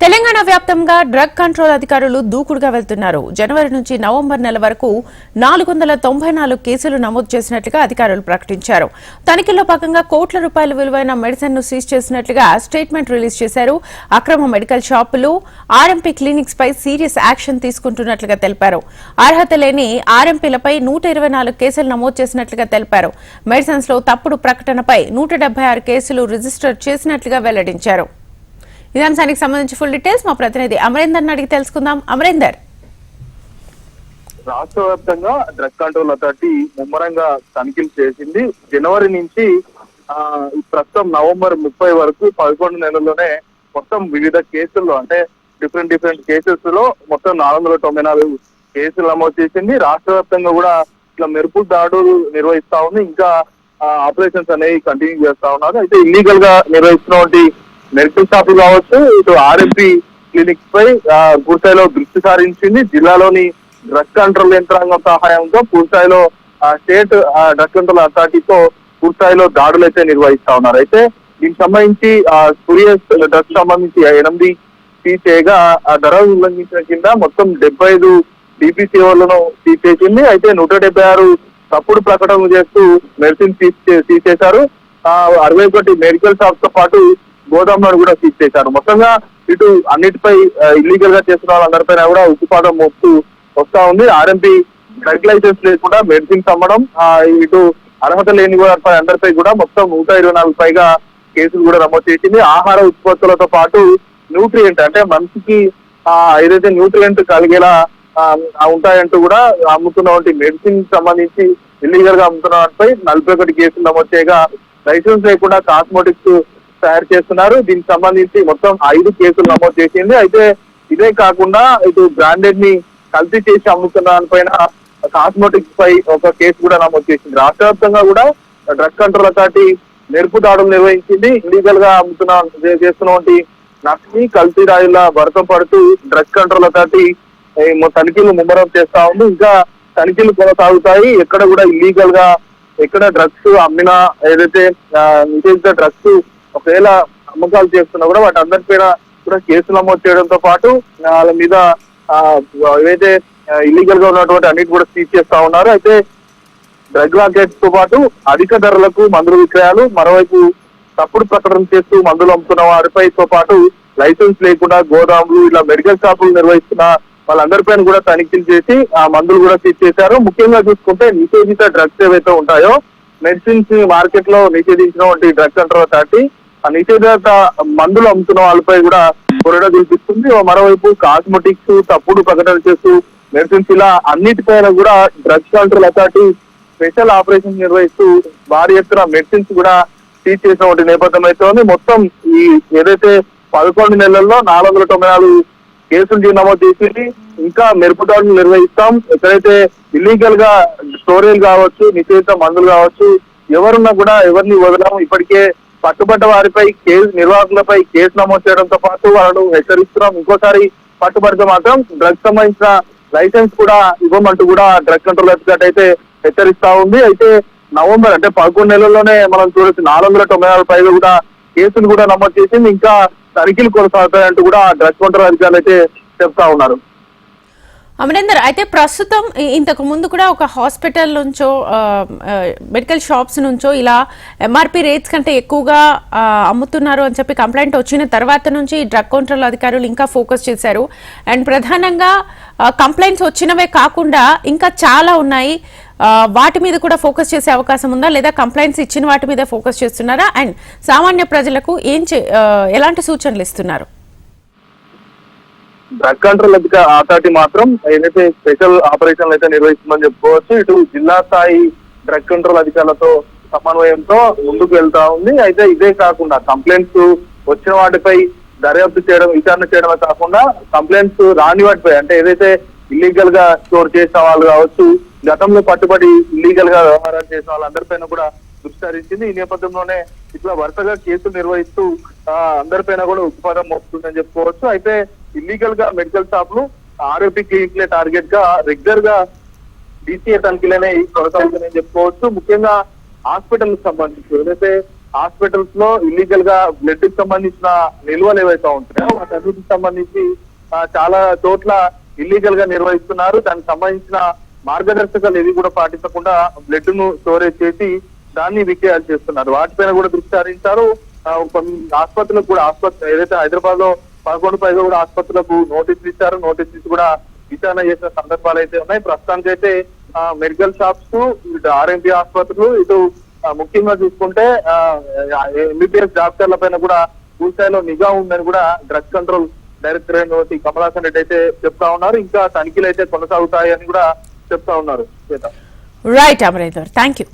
తెలంగాణ వ్యాప్తంగా drug control అధికారులు దూకుడుగా వెళ్తున్నారు. జనవరి నుంచి నవంబర్ నెల వరకు 494 కేసులు నమోదు చేసినట్లుగా అధికారులు ప్రకటించారు. తనిఖీల్లో భాగంగా కోట్ల రూపాయల విలువైన మెడిసిన్ ను సీజ్ చేసినట్లుగా స్టేట్మెంట్ రిలీజ్ చేశారు. అక్రమ మెడికల్ షాపులు, ఆర్ఎంపీ క్లినిక్స్ పై సీరియస్ యాక్షన్ తీసుకుంటున్నట్లుగా తెలిపారు. అర్హత లేని ఆర్ఎంపీలపై 124 కేసులు నమోదు చేసినట్లుగా తెలిపారు. మెడిసిన్స్ లో తప్పుడు ప్రకటనపై 176 కేసులు రిజిస్టర్ చేసినట్లుగా వెల్లడించారు. ఇదే అంశానికి సంబంధించి ఫుల్ డీటెయిల్స్ మా ప్రతినిధి అమరేందర్ అడిగి తెలుసుకుందాం. అమరేందర్, రాష్ట్ర వ్యాప్తంగా డ్రగ్ కంట్రోల్ అథారిటీ ముమ్మరంగా తనిఖీలు చేసింది. జనవరి నుంచి ప్రస్తుతం నవంబర్ 30 వరకు 11 నెలల్లోనే మొత్తం వివిధ కేసుల్లో అంటే డిఫరెంట్ కేసెస్ లో మొత్తం 494 కేసులు నమోదు చేసింది. రాష్ట్ర వ్యాప్తంగా కూడా ఇట్లా మెరుపు దాడులు నిర్వహిస్తా ఉంది. ఇంకా ఆపరేషన్స్ అనేవి కంటిన్యూ చేస్తా ఉన్నారు. అయితే ఇల్లీగల్ గా నిర్వహిస్తున్నటువంటి మెడికల్ షాపులు కావచ్చు, ఇటు ఆర్ఎంపీ క్లినిక్స్ పై పూర్తిస్థాయిలో దృష్టి సారించింది. జిల్లాలోని డ్రగ్ కంట్రోల్ యంత్రాంగం సహాయంతో పూర్తిస్థాయిలో స్టేట్ డ్రగ్ కంట్రోల్ అథారిటీతో పూర్తిస్థాయిలో దాడులు అయితే నిర్వహిస్తా ఉన్నారు. అయితే దీనికి సంబంధించి స్పూరియస్ డ్రగ్స్ సంబంధించి 8 సీజ్ చేయగా ధరలు ఉల్లంఘించిన కింద మొత్తం 75 డిపిసిఓలను సీజ్ చేసింది. అయితే 176 తప్పుడు ప్రకటనలు చేస్తూ మెడిసిన్ సీజ్ చేశారు. 61 మెడికల్ షాప్స్ తో పాటు గోదాంలను కూడా సీజ్ చేశారు. మొత్తంగా ఇటు అన్నిటిపై ఇల్లీగల్ గా చేస్తున్న వాళ్ళందరిపైన కూడా ఉక్కుపాదం మోపుతూ వస్తా ఉంది. ఆర్ఎంపీ డ్రగ్ లైసెన్స్ లేకుండా మెడిసిన్స్ అమ్మడం, ఇటు అర్హత లేని అందరిపై కూడా మొత్తం 124 పైగా కేసులు కూడా నమోదు చేసింది. ఆహార ఉత్పత్తులతో పాటు న్యూట్రియంట్ అంటే మనిషికి ఏదైతే న్యూట్రియంట్ కలిగేలా ఉంటాయంటూ కూడా అమ్ముతున్నటువంటి మెడిసిన్ సంబంధించి ఇల్లీగల్ గా అమ్ముతున్న వాటిపై 41 కేసులు నమోదు చేయగా లైసెన్స్ లేకుండా కాస్మెటిక్స్ తయారు చేస్తున్నారు. దీనికి సంబంధించి మొత్తం 5 కేసులు నమోదు చేసింది. అయితే ఇదే కాకుండా ఇటు బ్రాండెడ్ ని కల్తీ చేసి అమ్ముతున్న దానిపైన కాస్మెటిక్స్ పై ఒక కేసు కూడా నమోదు చేసింది. రాష్ట్ర వ్యాప్తంగా కూడా డ్రగ్ కంట్రోల్ అథారిటీ మెరుపు దాడులు నిర్వహించింది. ఇల్లీగల్ గా చేస్తున్నటువంటి నకిలీ కల్తీ రాయిల భరతం పడుతూ డ్రగ్ కంట్రోల్ అథారిటీ తనిఖీలు ముమ్మరం చేస్తా ఉంది. ఇంకా తనిఖీలు కొనసాగుతాయి. ఎక్కడ కూడా ఇల్లీగల్ గా ఎక్కడ డ్రగ్స్ అమ్మినా, ఏదైతే నిషేధిత డ్రగ్స్ ఒకవేళ అమ్మకాలు చేస్తున్నా కూడా వాటి అందరిపైన కూడా కేసులు నమోదు చేయడంతో పాటు వాళ్ళ మీద ఏదైతే ఇల్లీగల్ గా ఉన్నటువంటి అన్నిటి కూడా సీజ్ చేస్తా ఉన్నారు. అయితే డ్రగ్ లాకెట్స్ తో పాటు అధిక ధరలకు మందుల విక్రయాలు, మరోవైపు తప్పుడు ప్రకటన చేస్తూ మందులు అమ్ముతున్న వారిపైతో పాటు లైసెన్స్ లేకుండా గోదాములు, ఇలా మెడికల్ షాపులు నిర్వహిస్తున్న వాళ్ళందరిపైన కూడా తనిఖీలు చేసి ఆ మందులు కూడా సీజ్ చేశారు. ముఖ్యంగా చూసుకుంటే నిషేధిత డ్రగ్స్ ఏవైతే ఉంటాయో, మెడిసిన్స్ మార్కెట్ లో నిషేధించినటువంటి డ్రగ్ కంట్రోల్ అథారిటీ ఆ నిషేధిత మందులు అమ్ముతున్న వాళ్ళపై కూడా కొరడ చూపిస్తుంది. మరోవైపు కాస్మెటిక్స్, తప్పుడు ప్రకటన చేస్తూ మెడిసిన్స్, ఇలా అన్నిటిపైన కూడా drug control authority special operation నిర్వహిస్తూ భారీ ఎత్తున మెడిసిన్స్ కూడా సీజ్ చేసినటువంటి నేపథ్యం అయితే ఉంది. మొత్తం ఈ ఏదైతే 11 నెలల్లో 494 కేసులు నమోదు చేసి ఇంకా మెరుపు దాడులు నిర్వహిస్తాం. ఎక్కడైతే ఇల్లీగల్ గా స్టోరేజ్ కావచ్చు, నిషేధిత మందులు కావచ్చు, ఎవరున్నా కూడా ఎవరిని వదలము. ఇప్పటికే పట్టుబడ్డ వారిపై నిర్వాహకులపై కేసు నమోదు చేయడంతో పాటు వాళ్ళను హెచ్చరిస్తున్నాం. ఇంకోసారి పట్టుబడితే మాత్రం డ్రగ్స్ సంబంధించిన లైసెన్స్ కూడా ఇవ్వమంటూ కూడా డ్రగ్ కంట్రోల్ అథారిటీ అయితే హెచ్చరిస్తా ఉంది. అయితే నవంబర్ అంటే 11 నెలల్లోనే మనం చూడొచ్చు 494 పైగా కూడా కేసులు కూడా నమోదు చేసింది. ఇంకా తనిఖీలు కొనసాగుతాయంటూ కూడా డ్రగ్ కంట్రోల్ అధికారులు అయితే చెప్తా ఉన్నారు. అమరేందర్, అయితే ప్రస్తుతం ఇంతకు ముందు కూడా ఒక హాస్పిటల్ నుంచో మెడికల్ షాప్స్ నుంచో ఇలా ఎంఆర్పీ రేట్స్ కంటే ఎక్కువగా అమ్ముతున్నారు అని చెప్పి కంప్లైంట్ వచ్చిన తర్వాత నుంచి డ్రగ్ కంట్రోల్ అధికారులు ఇంకా ఫోకస్ చేశారు. అండ్ ప్రధానంగా కంప్లైంట్స్ వచ్చినవే కాకుండా ఇంకా చాలా ఉన్నాయి. వాటి మీద కూడా ఫోకస్ చేసే అవకాశం ఉందా, లేదా కంప్లైంట్స్ ఇచ్చిన వాటి మీద ఫోకస్ చేస్తున్నారా? అండ్ సామాన్య ప్రజలకు ఎలాంటి సూచనలు ఇస్తున్నారు? డ్రగ్ కంట్రోల్ అథారిటీ మాత్రం ఏదైతే స్పెషల్ ఆపరేషన్లు అయితే నిర్వహిస్తుందని చెప్పుకోవచ్చు. ఇటు జిల్లా స్థాయి డ్రగ్ కంట్రోల్ అధికారులతో సమన్వయంతో ముందుకు వెళ్తా ఉంది. అయితే ఇదే కాకుండా కంప్లైంట్స్ వచ్చిన వాటిపై దర్యాప్తు చేయడం, విచారణ చేయడమే కాకుండా కంప్లైంట్స్ రాని వాటిపై అంటే ఏదైతే ఇల్లీగల్ గా స్టోర్ చేసిన వాళ్ళు కావచ్చు, గతంలో పట్టుబడి ఇల్లీగల్ గా వ్యవహారాలు చేసిన వాళ్ళందరిపైన కూడా దృష్టి సారించింది. ఈ నేపథ్యంలోనే ఇట్లా వరుసగా కేసులు నిర్వహిస్తూ అందరిపైన కూడా ఉత్పాదం మోపుతుందని చెప్పుకోవచ్చు. అయితే ఇల్లీగల్ గా మెడికల్ షాపులు, ఆర్ఎంపీ క్లినిక్లే టార్గెట్ గా రెగ్యులర్ గా DCA తనిఖీలనే కొనసాగుతుందని చెప్పుకోవచ్చు. ముఖ్యంగా హాస్పిటల్ సంబంధించి ఏదైతే హాస్పిటల్స్ లో ఇల్లీగల్ గా బ్లడ్ కి సంబంధించిన నిల్వలు ఏవైతే ఉంటున్నాయో వాటన్నిటికి సంబంధించి చాలా చోట్ల ఇల్లీగల్ గా నిర్వహిస్తున్నారు. దానికి సంబంధించిన మార్గదర్శకాలు ఏవి కూడా పాటించకుండా బ్లడ్ ను స్టోరేజ్ చేసి దాన్ని విక్రయాలు చేస్తున్నారు. వాటిపైన కూడా దృష్టి సారించారు. కొన్ని ఆసుపత్రులకు కూడా ఏదైతే హైదరాబాద్ లో 11 పైగా కూడా ఆసుపత్రులకు నోటీసులు ఇచ్చారు. నోటీసులు ఇచ్చి కూడా విచారణ చేసిన సందర్భాలు అయితే ఉన్నాయి. ప్రస్తుతానికి అయితే మెడికల్ షాప్స్, ఇటు ఆర్ఎంపీ ఆసుపత్రులు, ఇటు ముఖ్యంగా చూసుకుంటే ఎంబీబీఎస్ డాక్టర్ల పైన కూడా పూర్తిస్థాయిలో నిఘా ఉందని కూడా డ్రగ్స్ కంట్రోల్ డైరెక్టర్ అయినటువంటి కమలాసన్ రెడ్డి అయితే చెప్తా ఉన్నారు. ఇంకా తనిఖీలు అయితే కొనసాగుతాయని కూడా చెప్తా ఉన్నారు. Right Amarender, thank you.